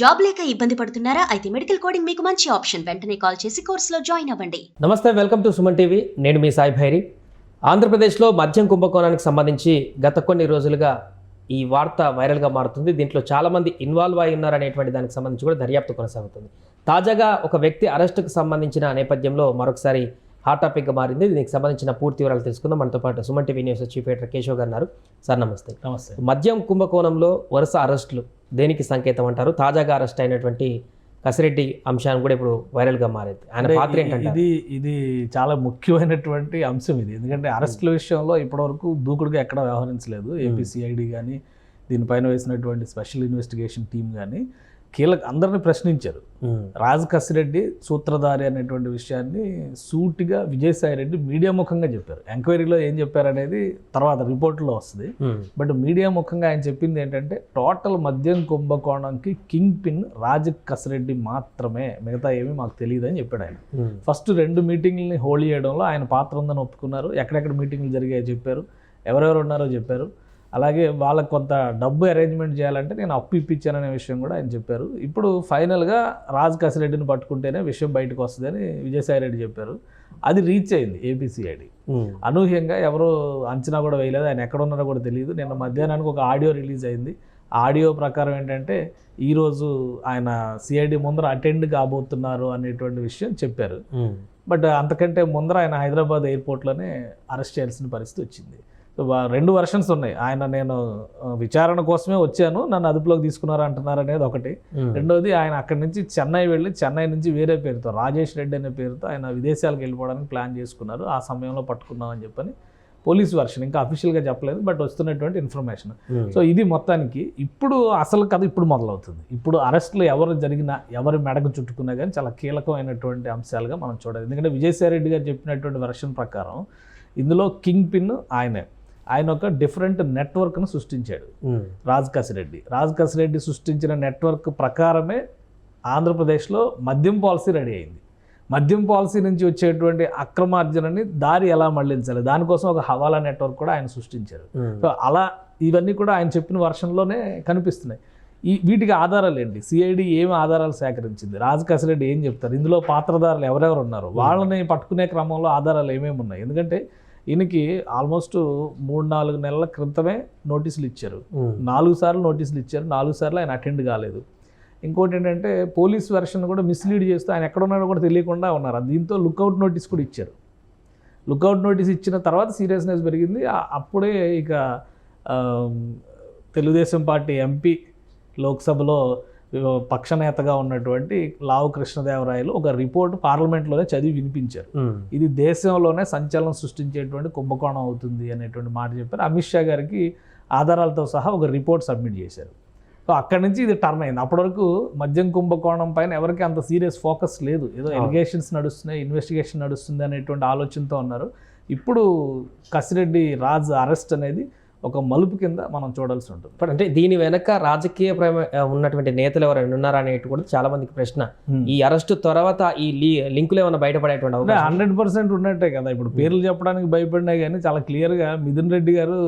Job లేక ఇబ్బంది పడుతున్నారా? అయితే మెడికల్ కోడింగ్ మీకు మంచి ఆప్షన్. వెంటనే కాల్ చేసి కోర్సులో జాయిన్ అవ్వండి. నమస్తే, వెల్కమ్ టు సుమన్ టీవీ. నేను మీ సాయి భైరి. ఆంధ్రప్రదేశ్లో మద్యం కుంభకోణానికి సంబంధించి గత కొన్ని రోజులుగా ఈ వార్త వైరల్గా మారుతుంది. దీంట్లో చాలామంది ఇన్వాల్వ్ అయి ఉన్నారనేటువంటి దానికి సంబంధించి కూడా దర్యాప్తు కొనసాగుతుంది. తాజాగా ఒక వ్యక్తి అరెస్టుకు సంబంధించిన నేపథ్యంలో మరొకసారి హాట్ టాపిక్గా మారింది. దీనికి సంబంధించిన పూర్తి వివరాలు తెలుసుకుందాం. మనతో పాటు Suman TV news chief editor Keshav గారు ఉన్నారు. సార్ నమస్తే. నమస్తే. మద్యం కుంభకోణంలో వరుస అరెస్టులు దేనికి సంకేతం అంటారు? తాజాగా అరెస్ట్ అయినటువంటి కసిరెడ్డి అంశాన్ని కూడా ఇప్పుడు వైరల్గా మారింది. ఆయన పాత్ర ఏంటంటే ఇది చాలా ముఖ్యమైనటువంటి అంశం ఇది. ఎందుకంటే అరెస్టుల విషయంలో ఇప్పటివరకు దూకుడుగా ఎక్కడ వ్యవహరించలేదు ఏపీసీఐడి కానీ, దీనిపైన వేసినటువంటి స్పెషల్ ఇన్వెస్టిగేషన్ టీం కానీ అందరినీ ప్రశ్నించారు. రాజ్ కసిరెడ్డి సూత్రధారి అనేటువంటి విషయాన్ని సూటిగా విజయసాయి రెడ్డి మీడియా ముఖంగా చెప్పారు. ఎంక్వైరీలో ఏం చెప్పారనేది తర్వాత రిపోర్ట్లో వస్తుంది. బట్ మీడియా ముఖంగా ఆయన చెప్పింది ఏంటంటే, టోటల్ మద్యం కుంభకోణంకి కింగ్ పిన్ రాజ్ కసిరెడ్డి మాత్రమే, మిగతా ఏమీ మాకు తెలియదు అని చెప్పాడు ఆయన. ఫస్ట్ 2 మీటింగ్లని హోల్డ్ చేయడంలో ఆయన పాత్ర ఉందని ఒప్పుకున్నారు. ఎక్కడెక్కడ మీటింగ్లు జరిగాయో చెప్పారు, ఎవరెవరు ఉన్నారో చెప్పారు. అలాగే వాళ్ళకు కొంత డబ్బు అరేంజ్మెంట్ చేయాలంటే నేను అప్పు ఇప్పించాననే విషయం కూడా ఆయన చెప్పారు. ఇప్పుడు ఫైనల్గా రాజ్ కసిరెడ్డిని పట్టుకుంటేనే విషయం బయటకు వస్తుందని విజయసాయి రెడ్డి చెప్పారు. అది రీచ్ అయింది ఏపీసీఐడి. అనూహ్యంగా ఎవరో అంచనా కూడా వేయలేదు, ఆయన ఎక్కడ ఉన్నారో కూడా తెలియదు. నిన్న మధ్యాహ్నానికి ఒక ఆడియో రిలీజ్ అయింది. ఆడియో ప్రకారం ఏంటంటే, ఈరోజు ఆయన సిఐడి ముందర అటెండ్ కాబోతున్నారు అనేటువంటి విషయం చెప్పారు. బట్ అంతకంటే ముందర ఆయన హైదరాబాద్ ఎయిర్పోర్ట్లోనే అరెస్ట్ చేయాల్సిన పరిస్థితి వచ్చింది. 2 వెర్షన్స్ ఉన్నాయి. నేను విచారణ కోసమే వచ్చాను, నన్ను అదుపులోకి తీసుకున్నారు అంటున్నారు అనేది ఒకటి. రెండోది, ఆయన అక్కడి నుంచి చెన్నై వెళ్ళి, చెన్నై నుంచి వేరే పేరుతో రాజేష్ రెడ్డి అనే పేరుతో ఆయన విదేశాలకు వెళ్ళిపోవడానికి ప్లాన్ చేసుకున్నారు. ఆ సమయంలో పట్టుకున్నామని చెప్పని పోలీస్ వెర్షన్, ఇంకా అఫీషియల్గా చెప్పలేదు, బట్ వస్తున్నటువంటి ఇన్ఫర్మేషన్. సో ఇది మొత్తానికి ఇప్పుడు అసలు కథ ఇప్పుడు మొదలవుతుంది. ఇప్పుడు అరెస్టులు ఎవరు జరిగినా, ఎవరి మెడకు చుట్టుకున్నా కానీ చాలా కీలకమైనటువంటి అంశాలుగా మనం చూడాలి. ఎందుకంటే విజయసాయి రెడ్డి గారు చెప్పినటువంటి వెర్షన్ ప్రకారం ఇందులో కింగ్ పిన్ ఆయన ఒక డిఫరెంట్ నెట్వర్క్ను సృష్టించాడు రాజ్ కసిరెడ్డి సృష్టించిన నెట్వర్క్ ప్రకారమే ఆంధ్రప్రదేశ్లో మద్యం పాలసీ రెడీ అయింది. మద్యం పాలసీ నుంచి వచ్చేటువంటి అక్రమార్జనని దారి ఎలా మళ్లించాలి, దానికోసం ఒక హవాలా నెట్వర్క్ కూడా ఆయన సృష్టించారు. సో అలా ఇవన్నీ కూడా ఆయన చెప్పిన వర్షన్లోనే కనిపిస్తున్నాయి. వీటికి ఆధారాలు ఏంటి? సిఐడి ఏమి ఆధారాలు సేకరించింది, రాజ్ కసిరెడ్డి ఏం చెప్తారు, ఇందులో పాత్రధారులు ఎవరెవరు ఉన్నారు, వాళ్ళని పట్టుకునే క్రమంలో ఆధారాలు ఏమేమి ఉన్నాయి? ఎందుకంటే ఈయనకి ఆల్మోస్ట్ 3-4 నెలల క్రితమే నోటీసులు ఇచ్చారు. 4 సార్లు నోటీసులు ఇచ్చారు. 4 సార్లు ఆయన అటెండ్ కాలేదు. ఇంకోటి ఏంటంటే, పోలీస్ వెర్షన్ కూడా మిస్లీడ్ చేస్తూ ఆయన ఎక్కడ ఉన్నాడో కూడా తెలియకుండా ఉన్నారు. దీంతో లుక్అవుట్ నోటీస్ కూడా ఇచ్చారు. లుక్అవుట్ నోటీస్ ఇచ్చిన తర్వాత సీరియస్నెస్ పెరిగింది. అప్పుడే ఇక తెలుగుదేశం పార్టీ ఎంపీ లోక్సభలో పక్షనేతగా ఉన్నటువంటి లావు కృష్ణదేవరాయలు ఒక రిపోర్ట్ పార్లమెంట్లోనే చదివి వినిపించారు. ఇది దేశంలోనే సంచలనం సృష్టించేటువంటి కుంభకోణం అవుతుంది అనేటువంటి మాట చెప్పారు. అమిత్ షా గారికి ఆధారాలతో సహా ఒక రిపోర్ట్ సబ్మిట్ చేశారు. సో అక్కడి నుంచి ఇది టర్న్ అయింది. అప్పటి వరకు మద్యం కుంభకోణం పైన ఎవరికి అంత సీరియస్ ఫోకస్ లేదు, ఏదో ఎలిగేషన్స్ నడుస్తున్నాయి, ఇన్వెస్టిగేషన్ నడుస్తుంది అనేటువంటి ఆలోచనతో ఉన్నారు. ఇప్పుడు కసిరెడ్డి రాజ్ అరెస్ట్ అనేది ఒక మలుపు కింద మనం చూడాల్సి ఉంటుంది. బట్ అంటే దీని వెనక రాజకీయ ఉన్నటువంటి నేతలు ఎవరైనా ఉన్నారా అనేది కూడా చాలా మందికి ప్రశ్న. ఈ అరెస్టు తర్వాత ఈ లింకులు ఏమైనా బయటపడేటువంటి 100% ఉన్నట్టే కదా. ఇప్పుడు పేర్లు చెప్పడానికి భయపడినా కానీ చాలా క్లియర్గా మిథున్ రెడ్డి గారు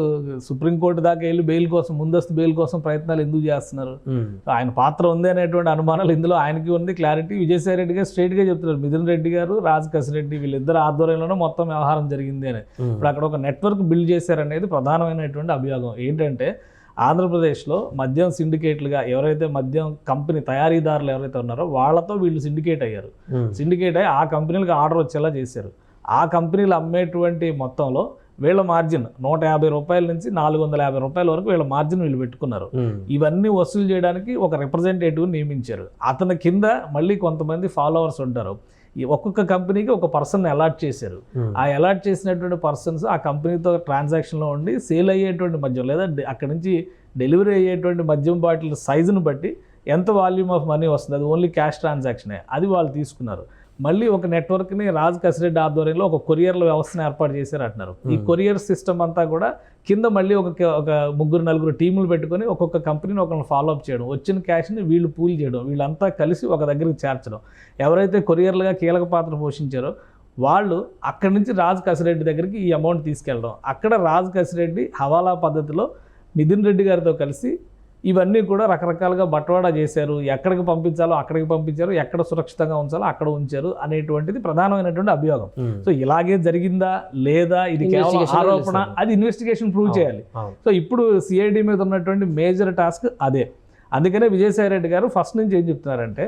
సుప్రీంకోర్టు దాకా వెళ్ళి బెయిల్ కోసం, ముందస్తు బెయిల్ కోసం ప్రయత్నాలు ఎందుకు చేస్తున్నారు? ఆయన పాత్ర ఉంది అనేటువంటి అనుమానాలు ఇందులో ఆయనకి ఉంది, క్లారిటీ. విజయసాయి రెడ్డి గారు స్ట్రైట్గా చెప్తున్నారు, మిథున్ రెడ్డి గారు, రాజ్ కసిరెడ్డి వీళ్ళిద్దరు ఆధ్వర్యంలోనే మొత్తం వ్యవహారం జరిగింది అని. ఇప్పుడు అక్కడ ఒక నెట్వర్క్ బిల్డ్ చేశారనేది ప్రధానమైనటువంటి అభియోగం. ఏంటంటే, ఆంధ్రప్రదేశ్లో మద్యం సిండికేట్లుగా ఎవరైతే మద్యం కంపెనీ తయారీదారులు ఎవరైతే ఉన్నారో వాళ్ళతో వీళ్ళు సిండికేట్ అయ్యారు. సిండికేట్ అయ్యి ఆ కంపెనీలకు ఆర్డర్ వచ్చేలా చేశారు. ఆ కంపెనీలు అమ్మేటువంటి మొత్తంలో వీళ్ళ మార్జిన్ 150 రూపాయల నుంచి 450 రూపాయల వరకు వీళ్ళ మార్జిన్ వీళ్ళు పెట్టుకున్నారు. ఇవన్నీ వసూలు చేయడానికి ఒక రిప్రజెంటేటివ్ నియమించారు. అతని కింద మళ్ళీ కొంతమంది ఫాలోవర్స్ ఉంటారు. ఒక్కొక్క కంపెనీకి ఒక పర్సన్ అలాట్ చేశారు. ఆ అలాట్ చేసినటువంటి పర్సన్స్ ఆ కంపెనీతో ట్రాన్సాక్షన్లో ఉండి సేల్ అయ్యేటువంటి మద్యం లేదా అక్కడి నుంచి డెలివరీ అయ్యేటువంటి మద్యం బాటిల్ సైజును బట్టి ఎంత వాల్యూమ్ ఆఫ్ మనీ వస్తుంది, అది ఓన్లీ క్యాష్ ట్రాన్సాక్షనే, అది వాళ్ళు తీసుకున్నారు. మళ్ళీ ఒక నెట్వర్క్ని రాజ్ కసిరెడ్డి ఆధ్వర్యంలో ఒక కొరియర్ల వ్యవస్థను ఏర్పాటు చేశారు అంటున్నారు. ఈ కొరియర్ సిస్టమ్ అంతా కూడా కింద మళ్ళీ ఒక 3-4 టీములు పెట్టుకొని ఒక్కొక్క కంపెనీని ఒకరిని ఫాలోఅప్ చేయడం, వచ్చిన క్యాష్ని వీళ్ళు పూల్ చేయడం, వీళ్ళంతా కలిసి ఒక దగ్గరికి చేర్చడం. ఎవరైతే కొరియర్లుగా కీలక పాత్ర పోషించారో వాళ్ళు అక్కడి నుంచి రాజ్ కసిరెడ్డి దగ్గరికి ఈ అమౌంట్ తీసుకెళ్ళడం. అక్కడ రాజ్ కసిరెడ్డి హవాలా పద్ధతిలో మిథున్ రెడ్డి గారితో కలిసి ఇవన్నీ కూడా రకరకాలుగా బట్వాడా చేశారు, ఎక్కడికి పంపించాలో అక్కడికి పంపించారు, ఎక్కడ సురక్షితంగా ఉంచాలో అక్కడ ఉంచారు అనేటువంటిది ప్రధానమైనటువంటి అభియోగం. సో ఇలాగే జరిగిందా లేదా, ఇది కేవలం ఆరోపణ, అది ఇన్వెస్టిగేషన్ ప్రూవ్ చేయాలి. సో ఇప్పుడు సిఐడి మీద ఉన్నటువంటి మేజర్ టాస్క్ అదే. అందుకనే విజయసాయి రెడ్డి గారు ఫస్ట్ నుంచి ఏం చెప్తున్నారంటే,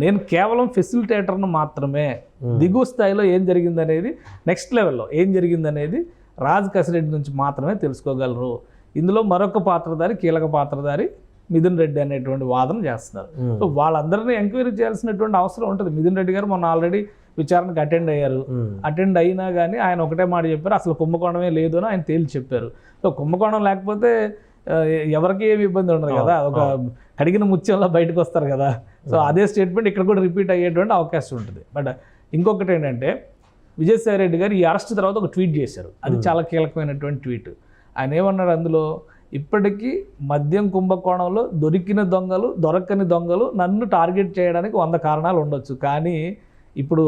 నేను కేవలం ఫెసిలిటేటర్ను మాత్రమే, దిగువ స్థాయిలో ఏం జరిగిందనేది, నెక్స్ట్ లెవెల్లో ఏం జరిగిందనేది రాజ్ కసిరెడ్డి నుంచి మాత్రమే తెలుసుకోగలరు. ఇందులో మరొక పాత్రధారి, కీలక పాత్రధారి మిథున్ రెడ్డి అనేటువంటి వాదన చేస్తున్నారు. సో వాళ్ళందరినీ ఎంక్వైరీ చేయాల్సినటువంటి అవసరం ఉంటుంది. మిథున్ రెడ్డి గారు మొన్న ఆల్రెడీ విచారణకు అటెండ్ అయ్యారు. అటెండ్ అయినా కానీ ఆయన ఒకటే మాట చెప్పారు, అసలు కుంభకోణమే లేదు అని ఆయన తేల్చి చెప్పారు. సో కుంభకోణం లేకపోతే ఎవరికి ఏమి ఇబ్బంది ఉండదు కదా, ఒక కడిగిన ముత్యంలో బయటకు వస్తారు కదా. సో అదే స్టేట్మెంట్ ఇక్కడ కూడా రిపీట్ అయ్యేటువంటి అవకాశం ఉంటుంది. బట్ ఇంకొకటి ఏంటంటే, విజయసాయి రెడ్డి గారు ఈ అరెస్ట్ తర్వాత ఒక ట్వీట్ చేశారు. అది చాలా కీలకమైనటువంటి ట్వీట్. ఆయన ఏమన్నాడు అందులో, ఇప్పటికీ మద్యం కుంభకోణంలో దొరికిన దొంగలు, దొరకని దొంగలు నన్ను టార్గెట్ చేయడానికి 100 కారణాలు ఉండొచ్చు, కానీ ఇప్పుడు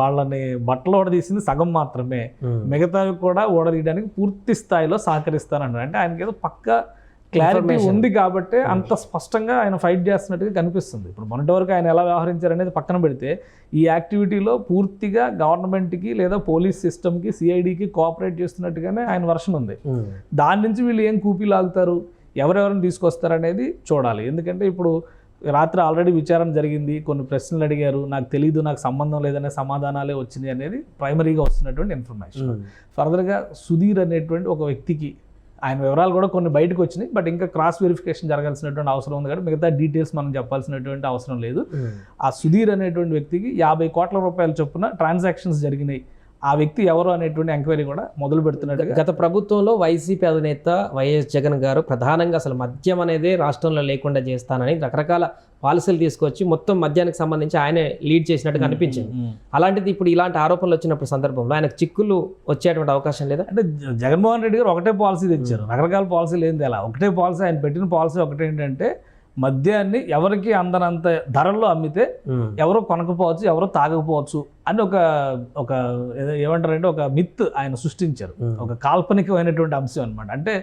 వాళ్ళని బట్టలు ఓడదీసింది సగం మాత్రమే, మిగతావి కూడా ఓడదీయడానికి పూర్తి స్థాయిలో సహకరిస్తానన్నారు. అంటే ఆయనకి ఏదో పక్క క్లారిటీ ఉంది కాబట్టి అంత స్పష్టంగా ఆయన ఫైట్ చేస్తున్నట్టుగా కనిపిస్తుంది. ఇప్పుడు మొన్నటి వరకు ఆయన ఎలా వ్యవహరించారనేది పక్కన పెడితే, ఈ యాక్టివిటీలో పూర్తిగా గవర్నమెంట్కి లేదా పోలీస్ సిస్టమ్కి, సిఐడికి కోఆపరేట్ చేస్తున్నట్టుగానే ఆయన వర్షన్ ఉంది. దాని నుంచి వీళ్ళు ఏం కూపీ లాగుతారు, ఎవరెవరిని తీసుకొస్తారనేది చూడాలి. ఎందుకంటే ఇప్పుడు రాత్రి ఆల్రెడీ విచారణ జరిగింది, కొన్ని ప్రశ్నలు అడిగారు, నాకు తెలీదు, నాకు సంబంధం లేదనే సమాధానాలే వచ్చినాయి అనేది ప్రైమరీగా వస్తున్నటువంటి ఇన్ఫర్మేషన్. ఫర్దర్గా సుధీర్ అనేటువంటి ఒక వ్యక్తికి ఆయన వివరాలు కూడా కొన్ని బయటకు వచ్చినాయి, బట్ ఇంకా క్రాస్ వెరిఫికేషన్ జరగాల్సినటువంటి అవసరం ఉంది కాబట్టి మిగతా డీటెయిల్స్ మనం చెప్పాల్సినటువంటి అవసరం లేదు. ఆ సుధీర్ అనేటువంటి వ్యక్తికి 50 కోట్ల రూపాయల చొప్పున ట్రాన్సాక్షన్స్ జరిగినాయి. ఆ వ్యక్తి ఎవరు అనేటువంటి ఎంక్వైరీ కూడా మొదలు పెడుతున్నట్టుగా. గత ప్రభుత్వంలో వైసీపీ అధినేత వైఎస్ జగన్ గారు ప్రధానంగా అసలు మద్యం అనేది రాష్ట్రంలో లేకుండా చేస్తానని రకరకాల పాలసీలు తీసుకొచ్చి మొత్తం మద్యానికి సంబంధించి ఆయనే లీడ్ చేసినట్టుగా అనిపించింది. అలాంటిది ఇప్పుడు ఇలాంటి ఆరోపణలు వచ్చినప్పుడు సందర్భంలో ఆయనకు చిక్కులు వచ్చేటువంటి అవకాశం లేదా? అంటే జగన్మోహన్ రెడ్డి గారు ఒకటే పాలసీ తెచ్చారు, రకరకాల పాలసీలు ఏంది అలా ఒకటే పాలసీ. ఆయన పెట్టిన పాలసీ ఒకటి ఏంటంటే, మద్యాన్ని ఎవరికి అందనంత ధరల్లో అమ్మితే ఎవరో కొనకపోవచ్చు, ఎవరో తాగకపోవచ్చు అని ఒక ఏమంటారంటే ఒక మిత్ ఆయన సృష్టించారు. ఒక కాల్పనికమైనటువంటి అంశం అనమాట. అంటే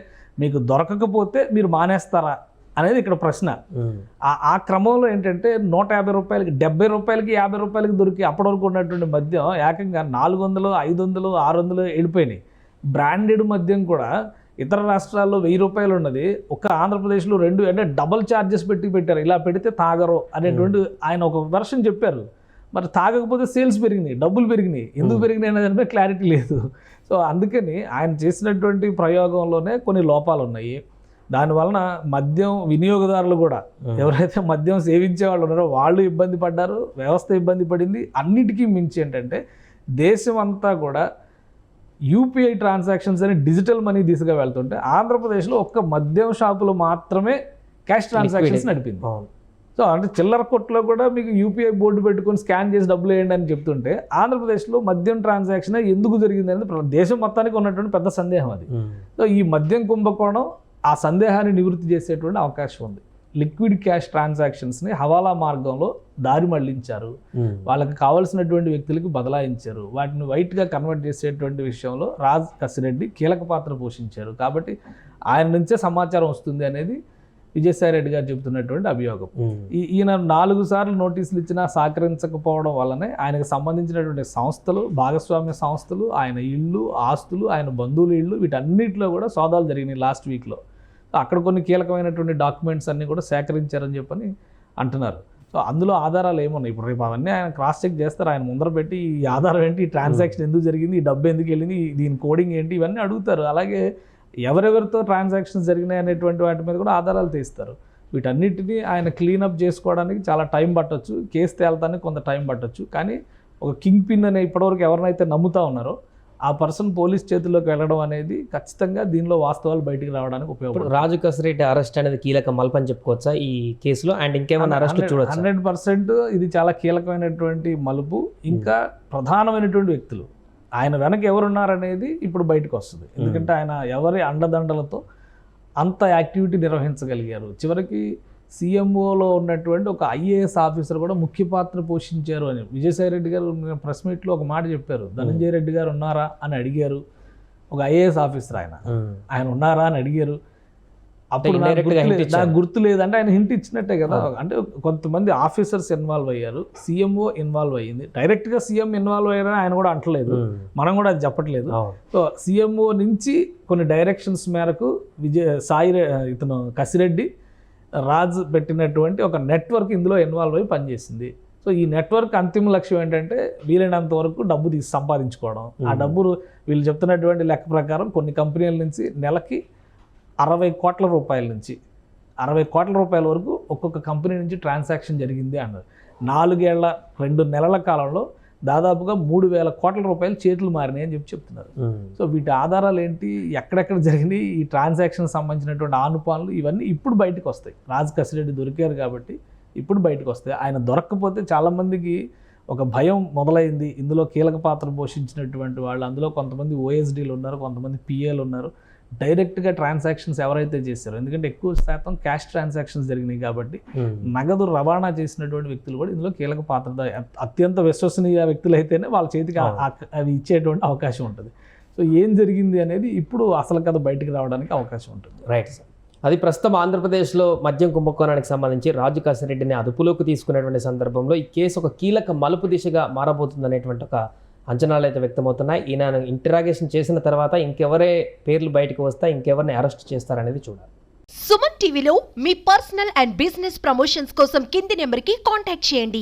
మీకు దొరకకపోతే మీరు మానేస్తారా అనేది ఇక్కడ ప్రశ్న. ఆ క్రమంలో ఏంటంటే 150 రూపాయలకి, 70 రూపాయలకి, 50 రూపాయలకి దొరికి అప్పటి వరకు ఉన్నటువంటి మద్యం ఏకంగా 400, 500, 600 వెళ్ళిపోయినాయి. బ్రాండెడ్ మద్యం కూడా ఇతర రాష్ట్రాల్లో 1000 రూపాయలు ఉన్నది ఒక ఆంధ్రప్రదేశ్లో 2, అంటే డబల్ ఛార్జెస్ పెట్టారు. ఇలా పెడితే తాగరు అనేటువంటి ఆయన ఒక వెర్షన్ చెప్పారు. మరి తాగకపోతే సేల్స్ పెరిగినాయి, డబ్బులు పెరిగినాయి. ఎందుకు పెరిగినాయి అనేది క్లారిటీ లేదు. సో అందుకని ఆయన చేసినటువంటి ప్రయోగంలోనే కొన్ని లోపాలు ఉన్నాయి. దానివలన మద్యం వినియోగదారులు కూడా, ఎవరైతే మద్యం సేవించే వాళ్ళు ఉన్నారో వాళ్ళు ఇబ్బంది పడ్డారు, వ్యవస్థ ఇబ్బంది పడింది. అన్నిటికీ మించి ఏంటంటే, దేశం అంతా కూడా యూపీఐ ట్రాన్సాక్షన్స్ అని డిజిటల్ మనీ దిశగా వెళ్తుంటే, ఆంధ్రప్రదేశ్లో ఒక్క మద్యం షాపులు మాత్రమే క్యాష్ ట్రాన్సాక్షన్స్ నడిపింది. సో అంటే చిల్లర కొట్లో కూడా మీకు యూపీఐ బోర్డు పెట్టుకొని స్కాన్ చేసి డబ్బులు వేయండి అని చెప్తుంటే, ఆంధ్రప్రదేశ్లో మద్యం ట్రాన్సాక్షన్ ఎందుకు జరిగింది అనేది దేశం మొత్తానికి ఉన్నటువంటి పెద్ద సందేహం అది. సో ఈ మద్యం కుంభకోణం ఆ సందేహాన్ని నివృత్తి చేసేటువంటి అవకాశం ఉంది. లిక్విడ్ క్యాష్ ట్రాన్సాక్షన్స్ని హవాలా మార్గంలో దారి మళ్లించారు, వాళ్ళకి కావాల్సినటువంటి వ్యక్తులకి బదలాయించారు, వాటిని వైట్గా కన్వర్ట్ చేసేటువంటి విషయంలో రాజ్ కసిరెడ్డి కీలక పాత్ర పోషించారు. కాబట్టి ఆయన నుంచే సమాచారం వస్తుంది అనేది విజయసాయి రెడ్డి గారు చెబుతున్నటువంటి అభియోగం. ఈయన 4 సార్లు నోటీసులు ఇచ్చినా సహకరించకపోవడం వల్లనే ఆయనకు సంబంధించినటువంటి సంస్థలు, భాగస్వామ్య సంస్థలు, ఆయన ఇళ్ళు, ఆస్తులు, ఆయన బంధువుల ఇళ్ళు, వీటన్నిటిలో కూడా సోదాలు జరిగినాయి లాస్ట్ వీక్లో. అక్కడ కొన్ని కీలకమైనటువంటి డాక్యుమెంట్స్ అన్నీ కూడా సేకరించారని చెప్పని అంటున్నారు. సో అందులో ఆధారాలు ఏమున్నాయి, ఇప్పుడు రేపు అవన్నీ ఆయన క్రాస్ చెక్ చేస్తారు. ఆయన ముందర పెట్టి ఈ ఆధారం ఏంటి, ఈ ట్రాన్సాక్షన్ ఎందుకు జరిగింది, ఈ డబ్బు ఎందుకు వెళ్ళింది, దీని కోడింగ్ ఏంటి, ఇవన్నీ అడుగుతారు. అలాగే ఎవరెవరితో ట్రాన్సాక్షన్స్ జరిగినాయి అనేటువంటి వాటి మీద కూడా ఆధారాలు తీస్తారు. వీటన్నిటిని ఆయన క్లీనప్ చేసుకోవడానికి చాలా టైం పట్టొచ్చు, కేసు తేలటానికి కొంత టైం పట్టొచ్చు. కానీ ఒక కింగ్ పిన్ అనే ఇప్పటివరకు ఎవరినైతే నమ్ముతా ఉన్నారో ఆ పర్సన్ పోలీస్ చేతుల్లోకి వెళ్ళడం అనేది ఖచ్చితంగా దీనిలో వాస్తవాలు బయటికి రావడానికి ఉపయోగపడుతుంది. రాజు కసిరెడ్డి అరెస్ట్ అనేది కీలక మలుపని చెప్పుకోవచ్చా ఈ కేసులో? అండ్ ఇంకేమైనా అరెస్ట్ చూడొచ్చు? 100% ఇది చాలా కీలకమైనటువంటి మలుపు. ఇంకా ప్రధానమైనటువంటి వ్యక్తులు ఆయన వెనక ఎవరున్నారనేది ఇప్పుడు బయటకు వస్తుంది. ఎందుకంటే ఆయన ఎవరి అండదండలతో అంత యాక్టివిటీ నిర్వహించగలిగారు. చివరికి సీఎంఓలో ఉన్నటువంటి ఒక ఐఏఎస్ ఆఫీసర్ కూడా ముఖ్య పాత్ర పోషించారు అని విజయసాయి రెడ్డి గారు ప్రెస్ మీట్లో ఒక మాట చెప్పారు. ధనంజయ రెడ్డి గారు ఉన్నారా అని అడిగారు. ఒక ఐఏఎస్ ఆఫీసర్ ఆయన ఉన్నారా అని అడిగారు. అప్పుడు indirect గా hint ఇచ్చారు. నాకు గుర్తు లేదంటే ఆయన హింట్ ఇచ్చినట్టే కదా. అంటే కొంతమంది ఆఫీసర్స్ ఇన్వాల్వ్ అయ్యారు, సీఎంఓ ఇన్వాల్వ్ అయ్యింది. డైరెక్ట్గా సీఎం ఇన్వాల్వ్ అయ్యారని ఆయన కూడా అంటలేదు, మనం కూడా అది చెప్పట్లేదు. సో సీఎంఓ నుంచి కొన్ని డైరెక్షన్స్ మేరకు ఇతను కసిరెడ్డి రాజ్ పెట్టినటువంటి ఒక నెట్వర్క్ ఇందులో ఇన్వాల్వ్ అయ్యి పనిచేసింది. సో ఈ నెట్వర్క్ అంతిమ లక్ష్యం ఏంటంటే వీలైనంత వరకు డబ్బు తీసి సంపాదించుకోవడం. ఆ డబ్బు వీళ్ళు చెప్తున్నటువంటి లెక్క ప్రకారం కొన్ని కంపెనీల నుంచి నెలకి 60 కోట్ల రూపాయల నుంచి 60 కోట్ల రూపాయల వరకు ఒక్కొక్క కంపెనీ నుంచి ట్రాన్సాక్షన్ జరిగింది అన్నారు. 4 ఏళ్ల 2 నెలల కాలంలో దాదాపుగా 3,000 కోట్ల రూపాయలు చేతులు మారినాయి అని చెప్తున్నారు. సో వీటి ఆధారాలు ఏంటి, ఎక్కడెక్కడ జరిగింది, ఈ ట్రాన్సాక్షన్ సంబంధించినటువంటి ఆనుపానులు ఇవన్నీ ఇప్పుడు బయటకు వస్తాయి. రాజ్ కసిరెడ్డి దొరికారు కాబట్టి ఇప్పుడు బయటకు వస్తాయి. ఆయన దొరక్కపోతే చాలామందికి ఒక భయం మొదలైంది. ఇందులో కీలక పాత్ర పోషించినటువంటి వాళ్ళు, అందులో కొంతమంది ఓఎస్డీలు ఉన్నారు, కొంతమంది పిఏలు ఉన్నారు. డైరెక్ట్గా ట్రాన్సాక్షన్స్ ఎవరైతే చేశారో, ఎందుకంటే ఎక్కువ శాతం క్యాష్ ట్రాన్సాక్షన్స్ జరిగినాయి కాబట్టి నగదు రవాణా చేసినటువంటి వ్యక్తులు కూడా ఇందులో కీలక పాత్ర, అత్యంత విశ్వసనీయ వ్యక్తులు అయితేనే వాళ్ళ చేతికి అవి ఇచ్చేటువంటి అవకాశం ఉంటుంది. సో ఏం జరిగింది అనేది ఇప్పుడు అసలు కథ బయటకు రావడానికి అవకాశం ఉంటుంది. Right sir. అది ప్రస్తుతం ఆంధ్రప్రదేశ్లో మద్యం కుంభకోణానికి సంబంధించి రాజు కసిరెడ్డిని అదుపులోకి తీసుకునేటువంటి సందర్భంలో ఈ కేసు ఒక కీలక మలుపు దిశగా మారబోతుంది అనేటువంటి ఒక అంచనాలు అయితే వ్యక్తమవుతున్నాయి. ఈయన ఇంటరాగేషన్ చేసిన తర్వాత ఇంకెవరే పేర్లు బయటకు వస్తాయి, ఇంకెవరిని అరెస్ట్ చేస్తారనేది చూడాలి. సుమన్ టీవీలో మీ పర్సనల్ అండ్ బిజినెస్ ప్రమోషన్స్ కోసం కింది నెంబర్కి కాంటాక్ట్ చేయండి.